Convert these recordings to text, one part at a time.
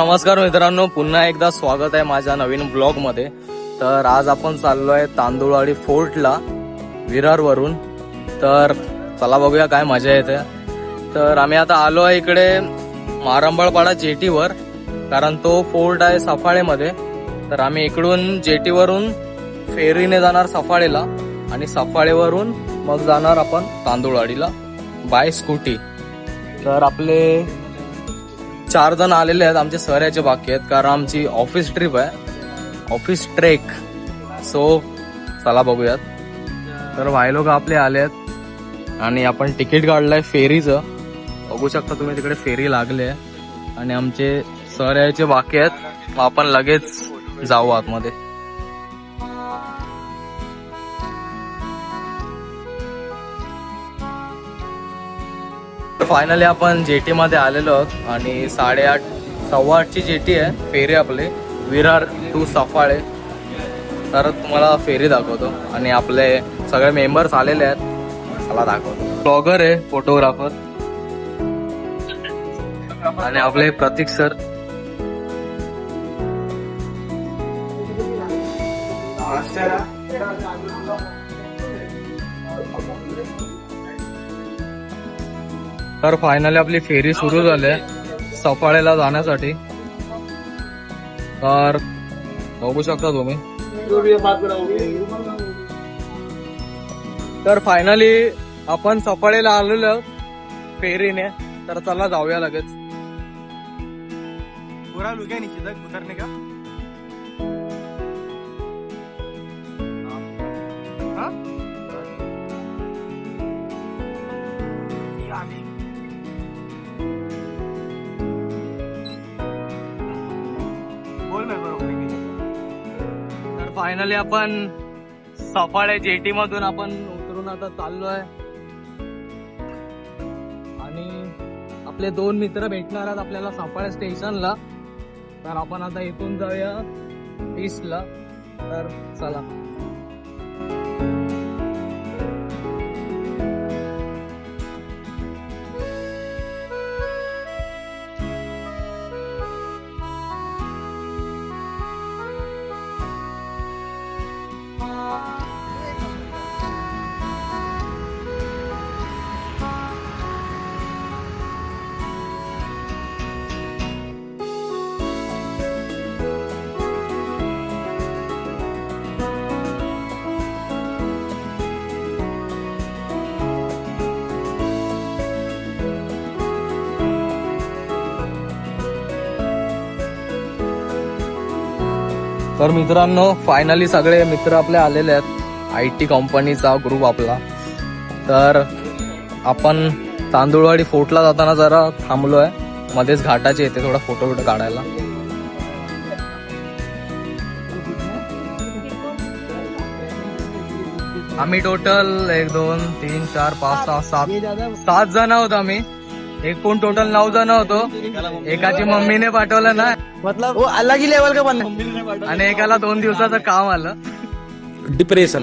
नमस्कार मित्रांनो, पुन्हा एकदा स्वागत आहे माझ्या नवीन ब्लॉग मध्ये। तर आज आपण चाललोय तांदुळवाडी फोर्टला विरार वरून। तर चला बघूया काय मजा येते। तर आम्ही आता आलो आहे इकडे मारंबळपाडा जेटीवर, कारण तो फोर्ट आहे सफाळेमध्ये। तर आम्ही इकडून जेटीवरून फेरीने जाणार सफाळेला आणि सफाळेवरून मग जाणार आपण तांदुळवाडीला बाय स्कूटी। तर आपले 4 जण आलेले आहेत, आमचे सर याचे बाकी आहेत, कारण आमची ऑफिस ट्रिप आहे, ऑफिस ट्रेक। सो चला बघूयात। तर भाई लोक आपले आले आहेत आणि आपण तिकीट काढलंय फेरीचं, बघू शकता तुम्ही तिकडे फेरी लागले आहे आणि आमचे सर यायचे बाकी आहेत। मग आपण लगेच जाऊ आतमध्ये। फायनली आपण जेटी मध्ये आलेलो आहोत आणि 8:30 सव्वा8ची जेटी आहे फेरी आपली विरार टू सफाळे। तर तुम्हाला फेरी दाखवतो आणि आपले सगळे मेंबर्स आलेले आहेत, चला दाखवतो। ब्लॉगर आहे, फोटोग्राफर आणि आपले प्रतीक सर। तर फायनली आपली फेरी सुरू झाली सफाळेला जाण्यासाठी। तर बघू शकता तुम्ही। तर फायनली आपण सफाळेला आलेलो फेरीने। तर चला जाऊया लगेच। पूरा लुक है नीचे तक उतरने का। तर फायनली आपण सफाळे जेटी मधून आपण उतरून आता चाललोय आणि आपले 2 मित्र भेटणार आहेत आपल्याला सफाळे स्टेशनला। तर आपण आता इथून जाऊया ईस्टला। तर चला। तर मित्रांनो फायनली सगळे मित्र आपले आलेले आहेत, IT कंपनीचा ग्रुप आपला। तर आपण तांदुळवाडी फोर्टला जाताना जरा थांबलोय, मध्येच घाटाचे येते, थोडा फोटो काढायला। आम्ही टोटल 1 2 3 4 5 6 7 जण आहोत आम्ही। एकूण टोटल 9 जण होतो। एकाची मम्मीने पाठवलं ना, मतलब वो अलग ही लेवल का बनना। आणि एकाला 2 दिवसाचं काम आलं, डिप्रेशन।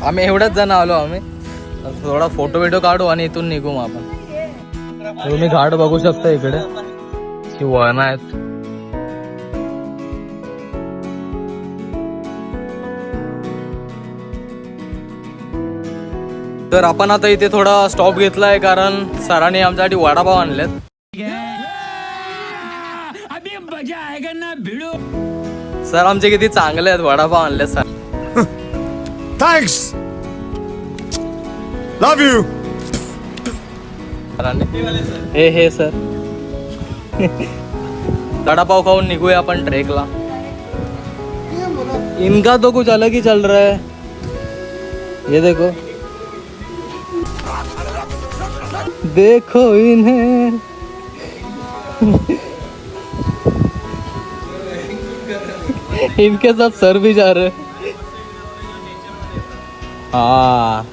आम्ही एवढंच जण आलो आम्ही। थोडा फोटो काढू आणि इथून निघू मग आपण। तुम्ही घाट बघू शकता इकडे, ही वळणं आहेत। तर आपण आता इथे थोडा स्टॉप घेतलाय, कारण सरांनी आमच्यासाठी वडापाव आणलेत। सर आमचे किती चांगले आहेत, वडापाव आणले सर। Thanks, love you. हे सर वडापाव खाऊन निघूया आपण ट्रेकला। इनका तो कुछ अलग ही चल रहा है, ये देखो देखो इन्हें। इनके साथ सर भी जा रहे। हाँ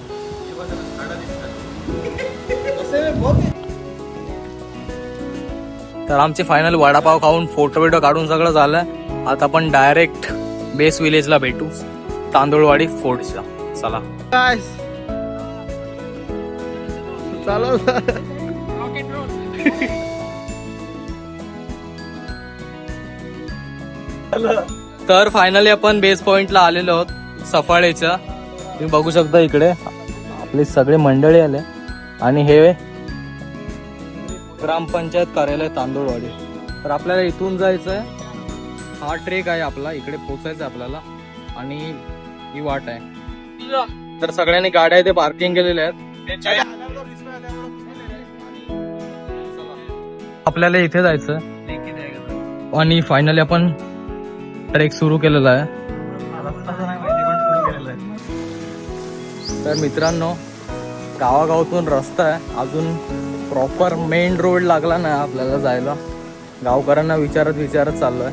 तर आमचे फायनल वडापाव खाऊन फोटो काढून सगळं झालं। आता आपण डायरेक्ट बेस विलेजला भेटू, तांदुळवाडी फोर्टच्या। चला चलो तर फायनली आपण बेस पॉइंटला आलेलो आहोत सफाळेच्या. तुम्ही बघू शकता इकडे आपली सगळी मंडळी आले आणि हे ग्रामपंचायत कार्यालय तांदूळवाडी. तर आपल्याला इथून जायचंय. हा ट्रेक आहे आपला, इकडे पोचायचं आपल्याला आणि ही वाट आहे. तर सगळ्यांनी गाड्या इथे पार्किंग केलेल्या आहेत. आपल्याला इथे जायचं आणि फायनली आपण ट्रेक सुरू केलेला आहे. तर मित्रांनो, गावागावातून रस्ता आहे, अजून प्रॉपर मेन रोड लागला नाही आपल्याला जायला. गावकऱ्यांना विचारत चाललोय.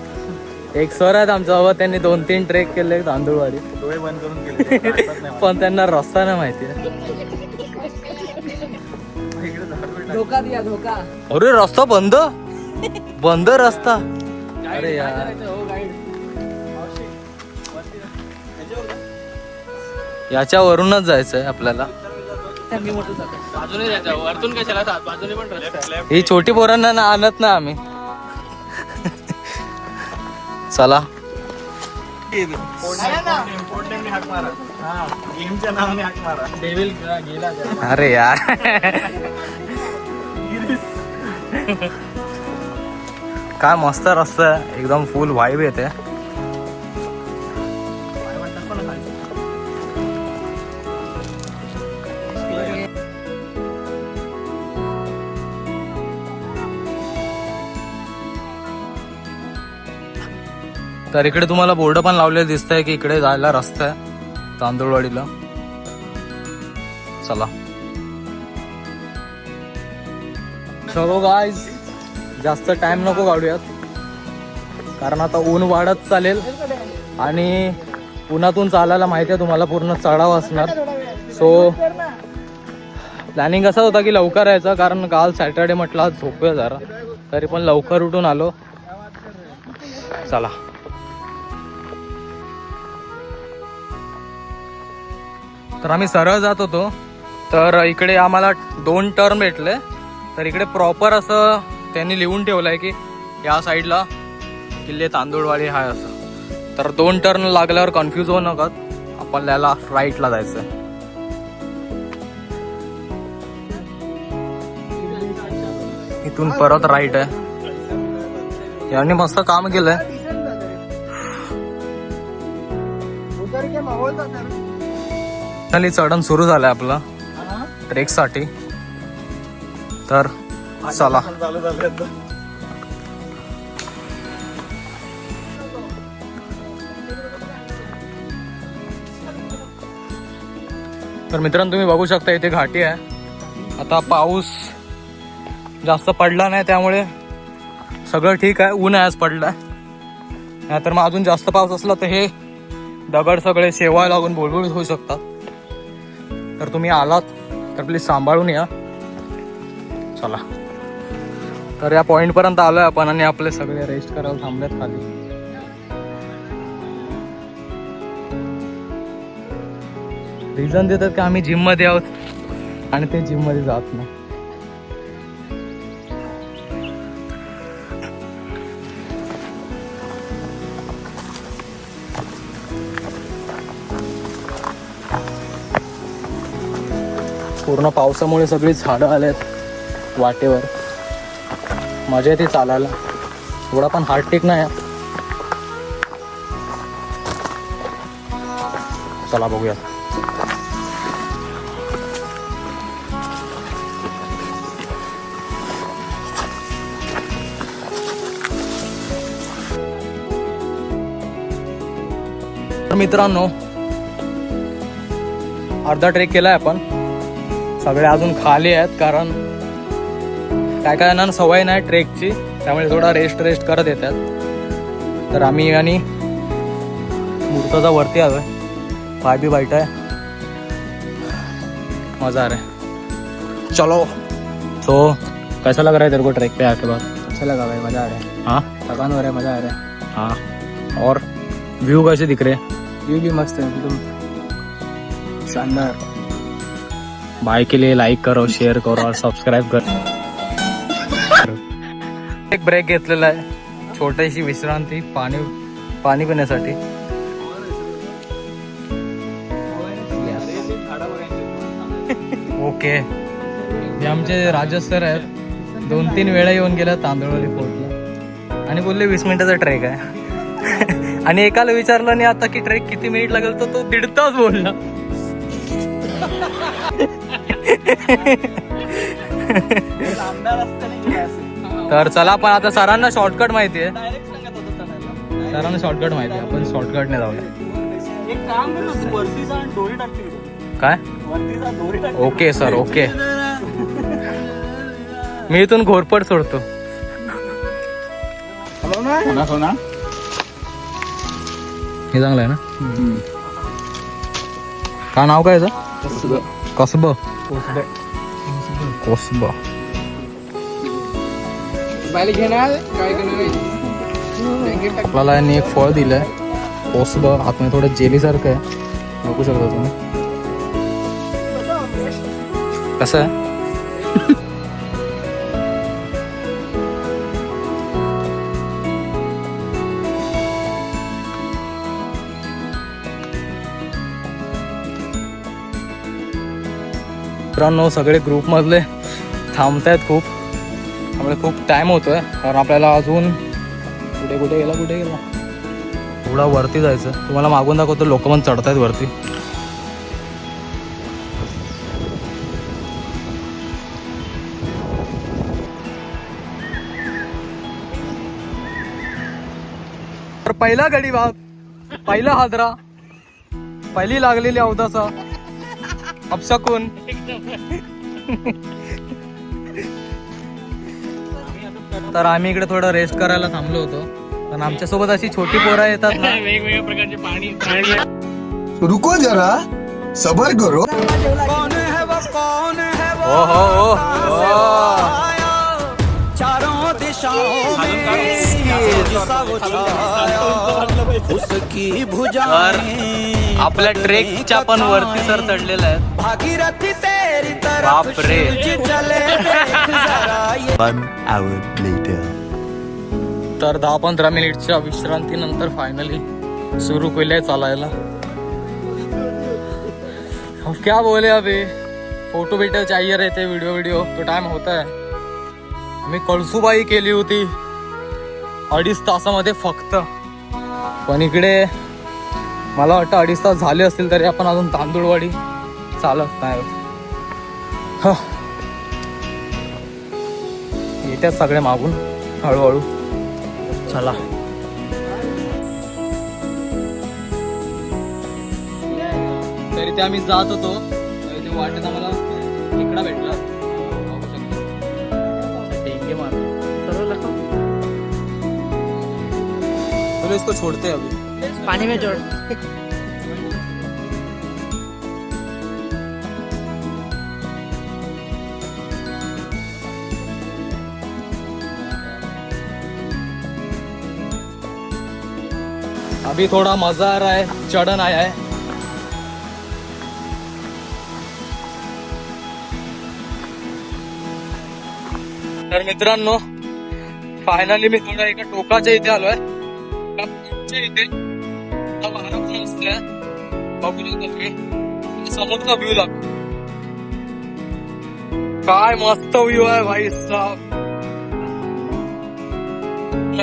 एक सर आहेत आमच्यासोबत, त्यांनी 2-3 ट्रेक केले तांदूळवाडी, डोळे बंद करून गेले. पण त्यांना रस्ता नाही माहिती आहे. धोका दिया धोका. अरे रस्ता बंद रस्ता. अरे यार, याच्यावरूनच जायचंय आपल्याला. ही छोटी पोरांना ना आणत ना आम्ही. चला गेमच्या नावाने हाक मारा. डेविल गेला. अरे यार, काय मस्त रस्ता आहे, एकदम फुल वाईब येते. तर इकडे तुम्हाला बोर्ड पण लावलेलं दिसतंय की इकडे जायला रस्ता आहे तांदूळवाडीला. चला चलो गाईज, जास्त टाइम नको काढूयात कारण आता ऊन वाढत चालेल आणि उन्हातून चालायला माहिती आहे तुम्हाला पूर्ण चढाव असणार. सो प्लॅनिंग असा होता की लवकर यायचं, कारण काल सॅटर्डे म्हटलं आज झोपूया जरा, तरी पण लवकर उठून आलो. चला तर आम्ही सरळ जात होतो, तर इकडे आम्हाला 2 टर्न भेटले. तर इकडे प्रॉपर असं त्यांनी लिहून ठेवलंय की या साईडला किल्ले तांदूळवाडी हाय असं. तर 2 टर्न लागल्यावर कन्फ्यूज होऊ नका, आपल्याला राईटला जायचंय. इथून परत राईट आहे. यांनी मस्त काम केलंय. चढण सुरू झालंय आपलं ट्रेक साठी. तर चला चालू झाले. तर मित्रांनो, तुम्ही बघू शकता इथे घाटी आहे. आता पाऊस जास्त पडला नाही त्यामुळे सगळं ठीक आहे. ऊन आहे आज पडलाय, नाहीतर मग अजून जास्त पाऊस असला तर हे दगड सगळे शेवाळ लागून बुळबुळीत होऊ शकतात. तर तुम्ही आलात तर प्लीज सांभाळून या. चला, तर या पॉइंट पर्यंत आलोय आपण आणि आपले सगळे रेस्ट करायला थांबलेत खाली. रिझन देतात की आम्ही जिम मध्ये आहोत आणि ते जिम मध्ये जात नाही. पूर्ण पावसामुळे सगळी झाडं आलेत वाटेवर. मजा येते चालायला, थोडा पण हार्ड टेक नाही. चला बघूया. तर मित्रांनो, अर्धा ट्रेक केलाय आपण. सगळे अजून खाली आहेत कारण काय काय ना सवय नाही ट्रेकची, त्यामुळे थोडा रेस्ट करत येतात. तर आम्ही आणि मूर्ताचा वरती आलोय, पाय भी बैठा है, मजा आ रहा है. चलो. तो कैसा लग रहा है तेरे को ट्रैक पे आके बाद? अच्छा लगा भाई, मजा आ रहा है. हाँ थकान हो रहा है, मजा आ रहा है. हाँ. और व्यू कैसे दिख रहे? व्यू भी मस्त है एकदम शानदार. भाई के लिए लाइक करो, शेअर करो और सबस्क्राईब करो. एक ब्रेक घेतलेला आहे, छोटीशी विश्रांती, पाणी पाणी पिण्यासाठी. ओके, हे आमचे राजेश सर आहेत. 2-3 वेळा येऊन गेल्या तांदूळवाडी फोर्टला आणि बोलले 20 मिनिटाचा ट्रेक आहे. आणि एकाला विचारलं नाही आता की ट्रेक किती मिनिट लागेल, तर तो 1.5 तास बोलला. तर चला, पण आता सरांना शॉर्टकट माहिती आहे. सरांना शॉर्टकट माहिती आहे, आपण शॉर्टकटने जाऊया. एक काम कर ना, तू वरती जा आणि दोरी टाकते. काय? वरती जा, दोरी टाक. Okay sir, okay. मी इथून घोरपड सोडतो. सोना सोना. हे चांगलं आहे ना? का नाव काय याचं? कसबं. कोसबा. आपल्याला यांनी एक फळ दिलंय, कोसबं. आतमध्ये थोडं जेली सारखं आहे, बघू शकता तुम्ही. कसं आहे? मित्रांनो, सगळे ग्रुपमधले थांबतायत खूप, त्यामुळे खूप टाइम होतोय. कारण आपल्याला अजून कुठे गेला थोडा वरती जायचं. तुम्हाला मागून दाखवतो, लोक पण चढतायत वरती. तर पहिला गडी भाग, पहिला हादरा, पहिली लागलेली अवदासा अपशकून. तर आम्ही इकडे थोडं रेस्ट करायला थांबलो होतो, पण आमच्यासोबत अशी छोटी पोरं येतात ना, वेगवेगळ्या प्रकारचे पाणी. रुको जरा, सबर करो. हो. तर आपल्या ट्रेकच्या पण वरती सर चढलेला आहे. बापरे. 1 hour later. तर 10-15 मिनिटच्या विश्रांतीनंतर फायनली सुरू केलंय चालायला. अब क्या बोले, अभी फोटो बिटो चाहिए रहते, वीडियो तो टाइम होता है. मी कळसुबाई केली होती 2.5 तासामध्ये फक्त, पण इकडे मला वाटतं 2.5 तास झाले असतील तरी आपण अजून तांदूळवाडी चालत नाही. येत्यात सगळे मागून हळूहळू. चला. तरी ते आम्ही जात होतो, ते वाटेत आम्हाला इकडा भेटला. डेंगे मार सर्व लखो. चलो इसको छोड़ते हैं अभी, पानी में जोड़. अभी थोड़ा मजा आ रहा है, चढ़न आया है. तर मित्रांनो, फायनली मी थोडा एका टोकाच्या इथे आलोय. इथे बघू शकतो तुम्ही समोरचा व्ह्यू लागतो. काय मस्त व्ह्यू आहे भाई साहब.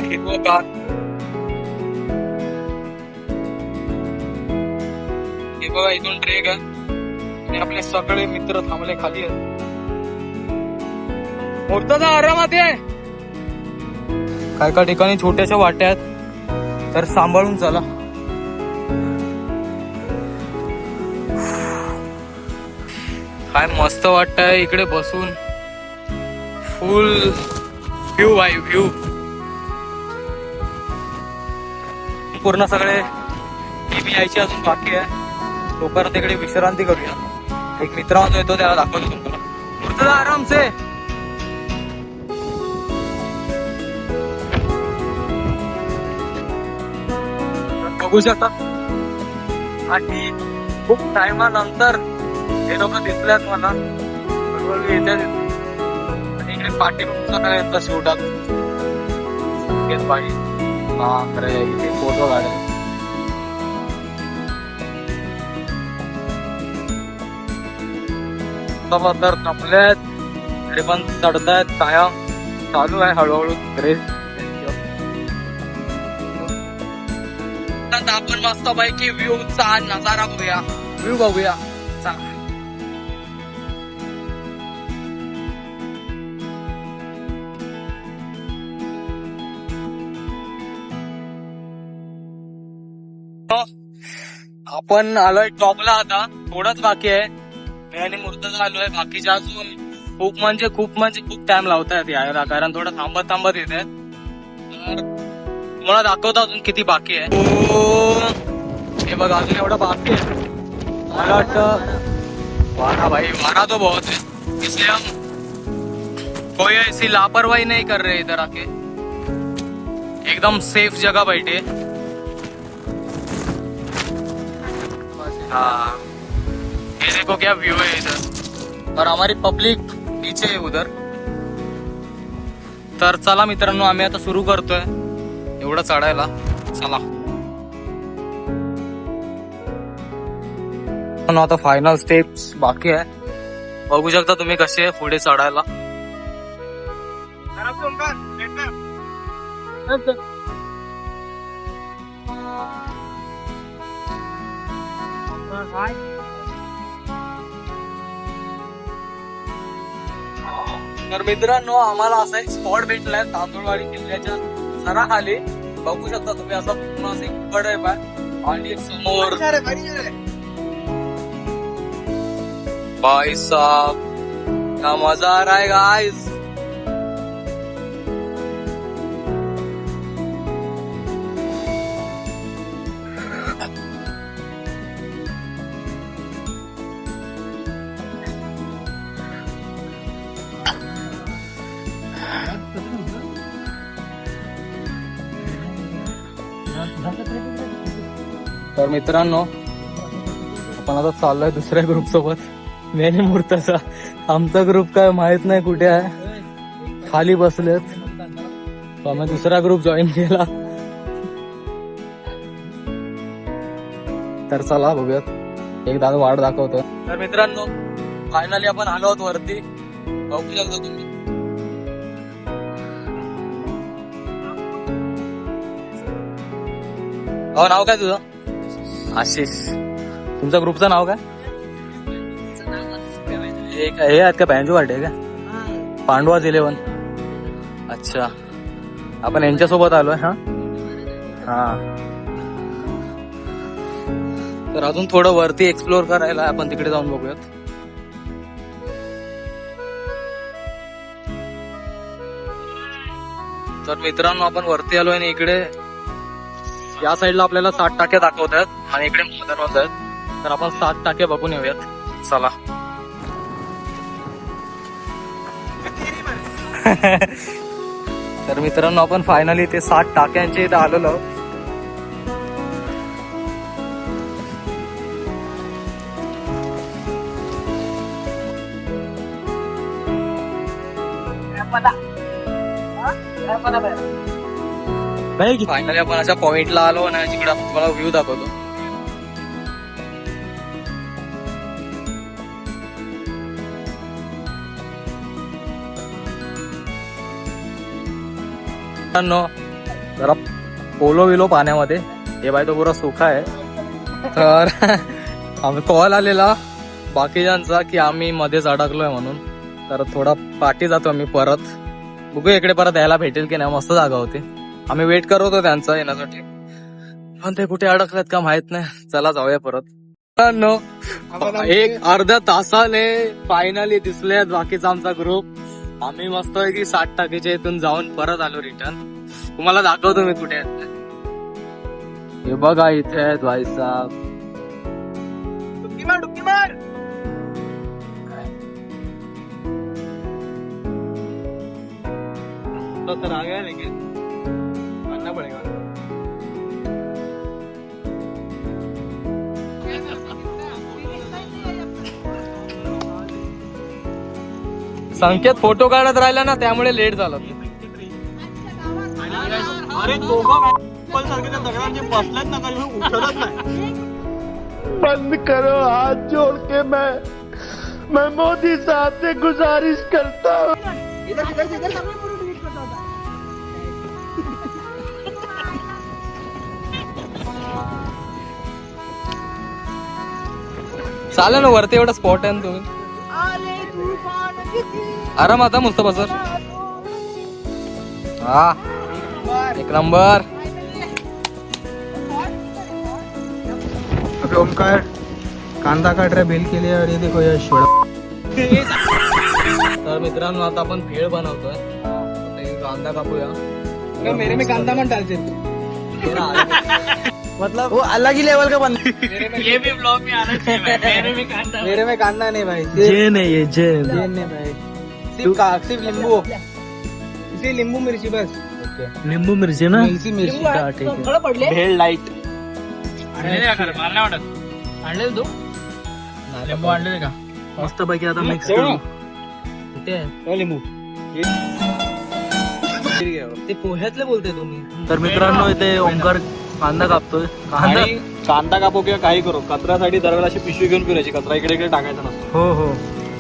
हिरवंगार. हे बघा, इथून ट्रेक आहे आणि आपले सगळे मित्र थांबले खाली आहेत. मोठा आरामात आहे. काय ठिकाणी छोट्याशा वाट्या आहेत, तर सांभाळून चला. काय मस्त वाटतंय इकडे बसून. फुल व्ह्यू भाई, व्ह्यू पूर्ण. सगळे टीव्ही यायची अजून बाकी आहे. तोपर्यंत इकडे विश्रांती करूया. एक मित्र येतो, त्याला दाखवतो तुम्हाला. आराम से. बघू शकता, आणि खूप टायमानंतर हे लोक दिसल्यात मला. हळूहळू येतात. आणि इकडे पाठी काय येतात शेवटात. बाई हा अरे इथे फोटो काढेल. तर तपल्यात तरी पण चढतायत कायम चालू आहे हळूहळू रेस. आपण मस्त पैकी व्ह्यूचा नजारा बघूया. व्ह्यू बघूया चला. आपण आलोय टॉपला. आता थोडंच बाकी आहे. मी आणि मूर्तजा आलोय. बाकीच्या अजून खूप खूप टाइम लावतायत यायला, कारण थोडं थांबत येत आहेत. तर तुम्हाला दाखवतो अजून किती बाकी आहे. हे बघा अजून एवढं बाकी आहे. मला वाटतं वारा तो बहुत है, इसलिए हम कोई ऐसी लापरवाही नहीं कर रहे इधर आके. एकदम सेफ जगह बैठे. हाँ ये देखो क्या व्यू है इधर, और हमारी पब्लिक पीछे है उधर. तर चला मित्रांनो, आम्ही आता सुरू करतोय एवढं चढायला. चला आता फायनल स्टेप्स बाकी आहे. बघू शकता तुम्ही कसे आहे पुढे चढायला. तर मित्रांनो, आम्हाला असा एक स्पॉट भेटलाय तांदूळवाडी किल्ल्याच्या जरा खाली. बघू शकता तुम्ही असं पूर्ण असं उघड आहे पाय, आणि समोर भाई साहब क्या मजा आ रहा है गाइस. तर मित्रांनो, आपण आता चाललोय दुसऱ्या ग्रुप सोबत. मी आणि मूर्तजा. आमचा ग्रुप काय माहित नाही कुठे आहे, खाली बसलेत. तर आम्ही दुसरा ग्रुप जॉईन केला. तर चला बघूयात, एकदा वाट दाखवतो. तर मित्रांनो, फायनली आपण आलो आहोत वरती. बघू शकता तुम्ही. हो, नाव काय तुझं? आशिष. तुमच्या ग्रुपचं नाव काय? हे आहेत का बँजो वाटे का? पांडवाज 11. अच्छा, आपण यांच्यासोबत आलोय. हा हा. तर अजून थोडं वरती एक्सप्लोर करायला आपण तिकडे जाऊन बघूयात. तर मित्रांनो, आपण वरती आलोय आणि इकडे या साईडला आपल्याला 7 टाके दाखवत आहेत आणि इकडे दरवाजा आहेत. तर आपण 7 टाके बघून येऊयात. चला. तर मित्रांनो, आपण फायनली ते 7 टाक्यांचे इथे आलेलो आहोत. फायनली आपण अशा पॉइंटला आलो आणि जिकडे आपण तुम्हाला व्ह्यू दाखवतो. जरा पोलो विलो पाण्यामध्ये. हे बाय तो पुरा सुखा आहे. तर आम्ही कॉल आलेला बाकीच्यांचा की आम्ही मध्येच अडकलोय म्हणून. तर थोडा पाठी जातो आम्ही परत. बघूया इकडे परत यायला भेटेल की नाही. मस्त जागा होती. आम्ही वेट करत होतो त्यांचा येण्यासाठी, पण ते कुठे अडकलेत का माहित नाही. चला जाऊया परत. एक अर्ध्या तासाने फायनली दिसलेत बाकीचा आमचा ग्रुप. आम्ही मस्त आहे की 7 टाकीच्या इथून जाऊन परत आलो रिटर्न. तुम्हाला दाखवतो मी कुठे आहेत. हे बघा इथे आहेत भाई साहेब. डुक्की मार. तर आ गया लेकिन मानना पड़ेगा. संकेत फोटो काढत राहिला ना, त्यामुळे लेट झाला. अरे दोघं चप्पल सारखे त्या दगडांचे बसल्यात ना काही उठतच नाही. बंद करो हाथ जोड़ के मैं मोदी साहब से गुजारिश करता हूँ. चालेल ना वरती एवढा स्पॉट आहे ना तुम्ही आराम आता मुस्तफा सर. हा एक नंबर. अबे ओमकार कांदा काट रहा है बेल के लिए और ये देखो ये शोड़ा. तर मित्रांनो आता आपण भेळ बनवतोय. ते कांदा कापूया. मेरे में कांदा मत डालते मतलब वो अलग ही लेवल का बंदा. ये भी ब्लॉग में आना चाहिए. मेरे में कांदा नहीं भाई. जैन है ये जैन. जैन नहीं भाई. सिर्फ नींबू. इसी नींबू मिर्ची बस. नींबू मिरची ना. इसी मिर्ची का ठीक है. भेळ लाईट आणले का खरं? मला नाही वाटत. आणले तू लिंबू आणले का? मस्त पैकी आता मिक्स करू. लिंबू ते पोह्यातले बोलते तुम्ही. तर मित्रांनो इथे ओमकार कांदा कापतोय. कांदा आणि कांदा कापो किंवा काही करू कचऱ्यासाठी दरवेळेला अशी पिशवी घेऊन फिरायची. कचरा इकडे इकडे टाकायचा नसतो. हो हो.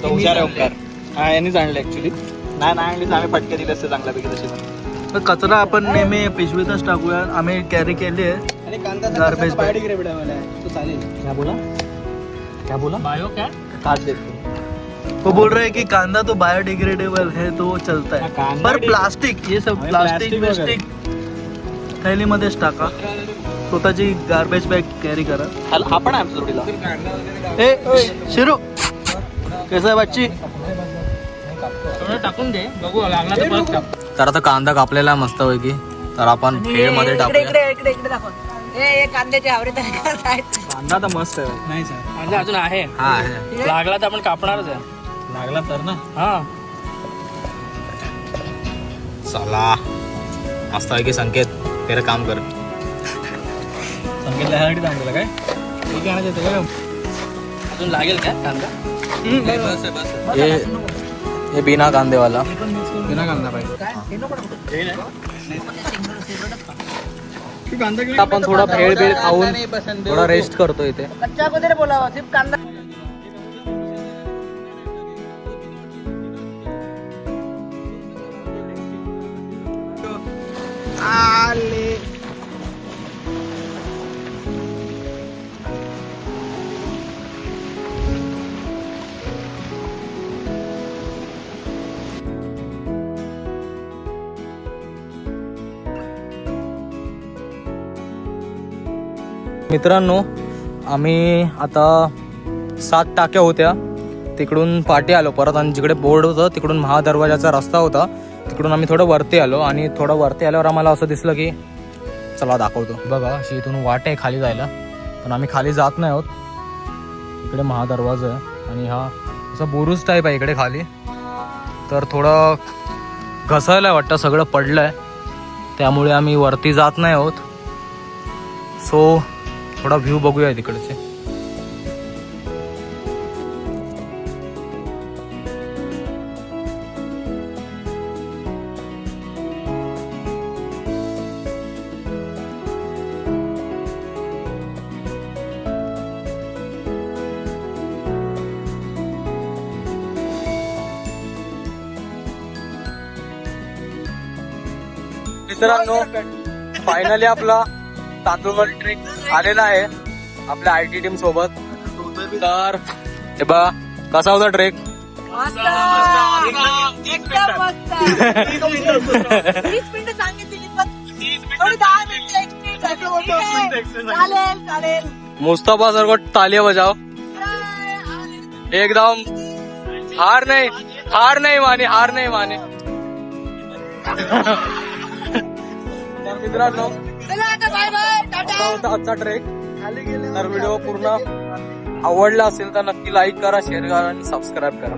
तो हुशार आहे ओंकार. हा यांनीच आणले ऍक्च्युली. नाही आणलीच आम्ही फटके दिले असते चांगल्यापैकी तसे. तर कचरा आपण नेहमी पिशवीतच टाकूया. आम्ही कॅरी केली आहे. आणि कांदा Garbage bag. बायोडिग्रेडेबल आहे तो चालेल. क्या बोला बायो क्या काट देतो. वो बोल रहे हैं कि कांदा तो बायोडिग्रेडेबल है तो चलता है. कांदा पर प्लास्टिक ये सब आणि प्लास्टिक plastic वगैरे. प्लास्टिक थैलीमध्येच टाका. स्वतःची गार्बेज बॅग कॅरी करा. हा पण आहे आमच्या जोडीला. ए शिरू कैसा है बच्ची. टाकून दे बघू लागला तर परत टाक. तर आता कांदा कापलेला आहे मस्त पैकी. तर आपण भेळ मध्ये टाकूया. इकडे दाखव. हे कांद्याचे आवडे कांदा तर मस्त आहे. नाही सर. कांदा अजून आहे. हा आहे. लागला तर आपण कापणारच आहे. लागला तर ना. हा चला मस्त पैकी संकेत तेरे काम कर. संकेतला ह्यासाठी सांगितलं काय ठीक आहे ना ते अजून लागेल का कांदा. ये बिना कांदेवाला. बिना कांदा पाहिजे. आपण थोडा भेळ भेळ खाऊन थोडा रेस्ट करतो इथे. कच्चा वगैरे बोलावा सिर्फ कांदा. मित्रांनो आम्ही आता 7 टाक्या होत्या. तिकडून पाठी आलो परत आणि जिकडे बोर्ड होतं तिकडून महादरवाजाचा रस्ता होता तिकडून आम्ही थोडं वरती आलो. आणि थोडं वरती आल्यावर आम्हाला असं दिसलं की चला दाखवतो. बघा अशी इथून वाट आहे खाली जायला पण आम्ही खाली जात नाही आहोत. इकडे महादरवाजा आहे आणि हा असं बुरुज टाईप आहे इकडे खाली. तर थोडं घसरलं वाटतं सगळं पडलं आहे त्यामुळे आम्ही वरती जात नाही आहोत. सो थोडा व्ह्यू बघूया तिकडचे. मित्रांनो फायनली आपला तांदूळवाडी ट्रेक आलेला आहे आपल्या आयटी टीम सोबत. तर हे बघा कसा होता ट्रेक. एकदम मस्त. 30 मिनिटं सांगितली पण थोडी 10 मिनिटं एक्सटेंड चालेल. मुस्तफा सर को तालियां बजाओ. एकदम हार नहीं माने. तर मित्रांनो चला आता बाय बाय टाटा. असा होता आजचा ट्रेक. तर व्हिडिओ पूर्ण आवडला असेल तर नक्की लाईक करा शेअर करा आणि सबस्क्राईब करा.